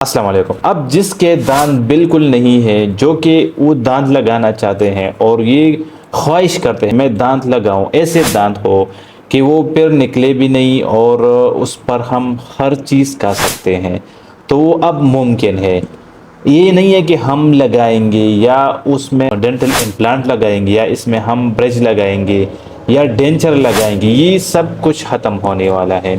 السلام علیکم۔ اب جس کے دانت بالکل نہیں ہے، جو کہ وہ دانت لگانا چاہتے ہیں اور یہ خواہش کرتے ہیں میں دانت لگاؤں، ایسے دانت ہو کہ وہ پھر نکلے بھی نہیں اور اس پر ہم ہر چیز کھا سکتے ہیں، تو وہ اب ممکن ہے۔ یہ نہیں ہے کہ ہم لگائیں گے یا اس میں ڈینٹل امپلانٹ لگائیں گے یا اس میں ہم برج لگائیں گے یا ڈینچر لگائیں گے، یہ سب کچھ ختم ہونے والا ہے۔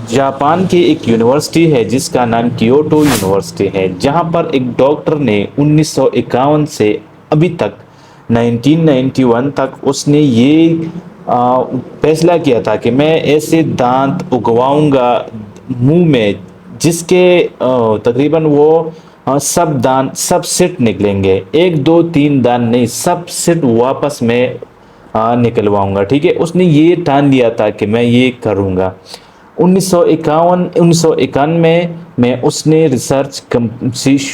جاپان کی ایک یونیورسٹی ہے جس کا نام کیوٹو یونیورسٹی ہے، جہاں پر ایک ڈاکٹر نے 1951 سے ابھی تک 1991 تک اس نے یہ فیصلہ کیا تھا کہ میں ایسے دانت اگواؤں گا منہ میں جس کے تقریباً وہ سب دانت سب سیٹ نکلیں گے، ایک دو تین دانت نہیں، سب سیٹ واپس میں نکلواؤں گا، ٹھیک ہے۔ اس نے یہ ٹھان لیا تھا کہ میں یہ کروں گا۔ 1951 میں اس نے ریسرچ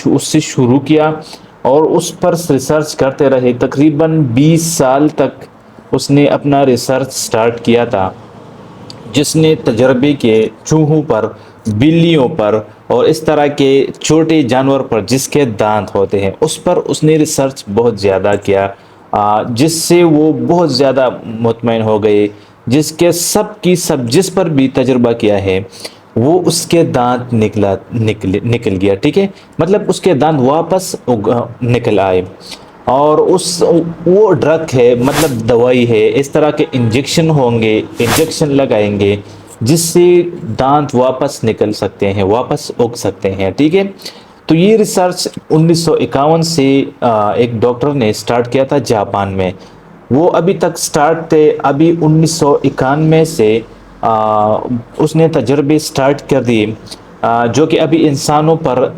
اس سے شروع کیا اور اس پر ریسرچ کرتے رہے، تقریباً 20 سال تک اس نے اپنا ریسرچ سٹارٹ کیا تھا، جس نے تجربے کے چوہوں پر، بلیوں پر اور اس طرح کے چھوٹے جانور پر جس کے دانت ہوتے ہیں اس پر اس نے ریسرچ بہت زیادہ کیا، جس سے وہ بہت زیادہ مطمئن ہو گئے، جس کے سب کی سب جس پر بھی تجربہ کیا ہے وہ اس کے دانت نکل گیا، ٹھیک ہے، مطلب اس کے دانت واپس نکل آئے۔ اور وہ ڈرگ ہے، مطلب دوائی ہے، اس طرح کے انجیکشن ہوں گے، انجیکشن لگائیں گے جس سے دانت واپس نکل سکتے ہیں، واپس اگ سکتے ہیں، ٹھیک ہے۔ تو یہ ریسرچ 1951 سے ایک ڈاکٹر نے سٹارٹ کیا تھا جاپان میں، وہ ابھی تک سٹارٹ تھے، ابھی 1991 سے اس نے تجربے سٹارٹ کر دیے، جو کہ ابھی انسانوں پر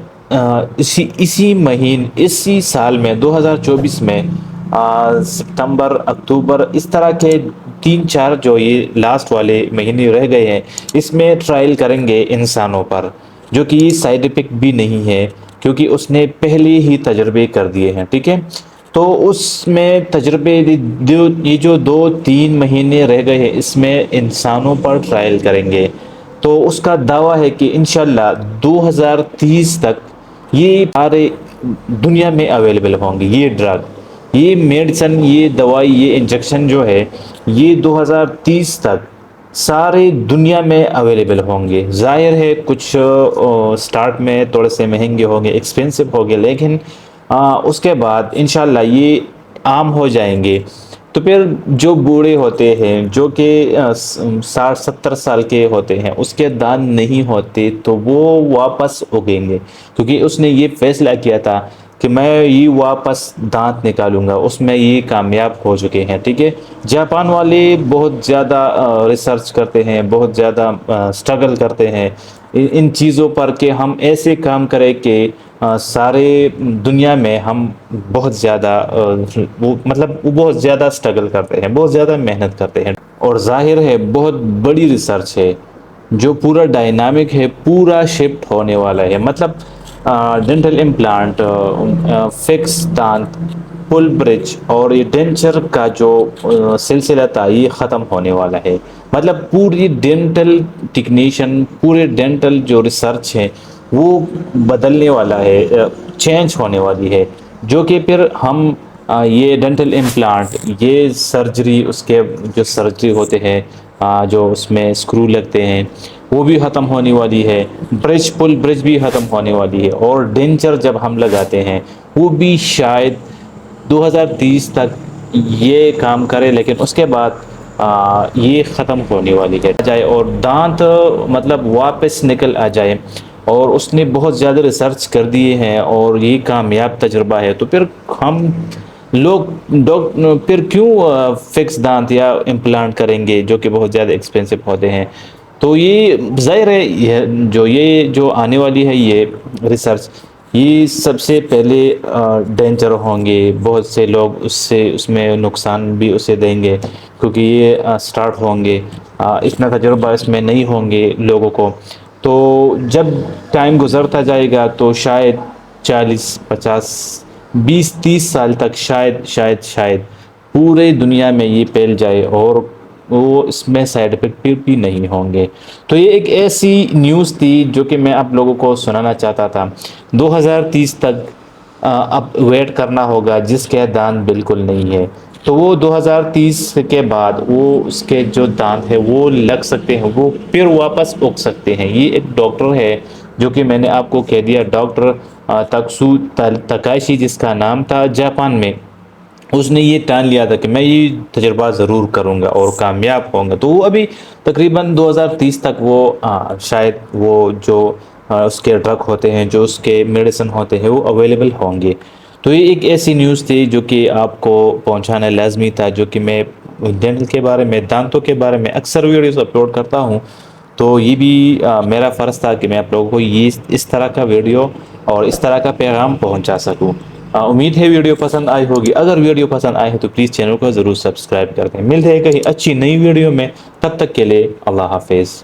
اسی سال میں 2024 میں ستمبر اکتوبر اس طرح کے 3-4 جو یہ لاسٹ والے مہینے رہ گئے ہیں اس میں ٹرائل کریں گے انسانوں پر، جو کہ یہ سائیڈ افیکٹ بھی نہیں ہے کیونکہ اس نے پہلے ہی تجربے کر دیے ہیں، ٹھیک ہے۔ تو اس میں تجربے یہ جو 2-3 مہینے رہ گئے ہیں اس میں انسانوں پر ٹرائل کریں گے، تو اس کا دعویٰ ہے کہ انشاءاللہ 2030 تک یہ سارے دنیا میں اویلیبل ہوں گے، یہ ڈرگ، یہ میڈیسن، یہ دوائی، یہ انجیکشن جو ہے یہ 2030 تک سارے دنیا میں اویلیبل ہوں گے۔ ظاہر ہے کچھ سٹارٹ میں تھوڑے سے مہنگے ہوں گے، ایکسپینسو ہوں گے، لیکن اس کے بعد انشاءاللہ یہ عام ہو جائیں گے، تو پھر جو بوڑھے ہوتے ہیں جو کہ 60-70 سال کے ہوتے ہیں اس کے دانت نہیں ہوتے تو وہ واپس اگیں گے، کیونکہ اس نے یہ فیصلہ کیا تھا کہ میں یہ واپس دانت نکالوں گا، اس میں یہ کامیاب ہو چکے ہیں، ٹھیک ہے۔ جاپان والے بہت زیادہ ریسرچ کرتے ہیں، بہت زیادہ سٹرگل کرتے ہیں ان چیزوں پر کہ ہم ایسے کام کریں کہ سارے دنیا میں ہم بہت زیادہ وہ بہت زیادہ سٹرگل کرتے ہیں، بہت زیادہ محنت کرتے ہیں، اور ظاہر ہے بہت بڑی ریسرچ ہے جو پورا ڈائنامک ہے، پورا شفٹ ہونے والا ہے، مطلب ڈینٹل امپلانٹ، فکس دانت، پل برج اور یہ ڈینچر کا جو سلسلہ تھا یہ ختم ہونے والا ہے، مطلب پوری ڈینٹل ٹیکنیشین، پورے ڈینٹل جو ریسرچ ہے وہ بدلنے والا ہے، چینج ہونے والی ہے، جو کہ پھر ہم یہ ڈینٹل امپلانٹ، یہ سرجری، اس کے جو سرجری ہوتے ہیں جو اس میں اسکرو لگتے ہیں وہ بھی ختم ہونے والی ہے، پل برج بھی ختم ہونے والی ہے، اور ڈینچر جب ہم لگاتے ہیں وہ بھی شاید 2030 تک یہ کام کرے، لیکن اس کے بعد یہ ختم ہونے والی ہے جائے اور دانت مطلب واپس نکل آ جائے، اور اس نے بہت زیادہ ریسرچ کر دیے ہیں اور یہ کامیاب تجربہ ہے، تو پھر ہم لوگ پھر کیوں فکس دانت یا امپلانٹ کریں گے جو کہ بہت زیادہ ایکسپینسو ہوتے ہیں۔ تو یہ ظاہر ہے یہ جو آنے والی ہے یہ ریسرچ، یہ سب سے پہلے ڈینجر ہوں گے، بہت سے لوگ اس میں نقصان بھی اسے دیں گے کیونکہ یہ سٹارٹ ہوں گے، اتنا تجربہ اس میں نہیں ہوں گے لوگوں کو، تو جب ٹائم گزرتا جائے گا تو شاید 40-50-20-30 سال تک شاید پورے دنیا میں یہ پھیل جائے اور وہ اس میں سائیڈ افیکٹ بھی نہیں ہوں گے۔ تو یہ ایک ایسی نیوز تھی جو کہ میں آپ لوگوں کو سنانا چاہتا تھا۔ 2030 تک اب ویٹ کرنا ہوگا جس کے دانت بالکل نہیں ہے، تو وہ 2030 کے بعد وہ اس کے جو دانت ہے وہ لگ سکتے ہیں، وہ پھر واپس اگ سکتے ہیں۔ یہ ایک ڈاکٹر ہے جو کہ میں نے آپ کو کہہ دیا، ڈاکٹر تکسو تکاشی جس کا نام تھا، جاپان میں اس نے یہ ٹان لیا تھا کہ میں یہ تجربہ ضرور کروں گا اور کامیاب ہوں گا۔ تو وہ ابھی تقریباً 2030 تک وہ شاید وہ جو اس کے ڈرگ ہوتے ہیں، جو اس کے میڈیسن ہوتے ہیں، وہ اویلیبل ہوں گے۔ تو یہ ایک ایسی نیوز تھی جو کہ آپ کو پہنچانا لازمی تھا، جو کہ میں دینٹل کے بارے میں، دانتوں کے بارے میں اکثر ویڈیوز اپلوڈ کرتا ہوں، تو یہ بھی میرا فرض تھا کہ میں آپ لوگوں کو یہ اس طرح کا ویڈیو اور اس طرح کا پیغام پہنچا سکوں۔ امید ہے ویڈیو پسند آئی ہوگی۔ اگر ویڈیو پسند آئی ہے تو پلیز چینل کو ضرور سبسکرائب کر دیں۔ ملتے ہیں کہیں اچھی نئی ویڈیو میں، تب تک کے لیے اللہ حافظ۔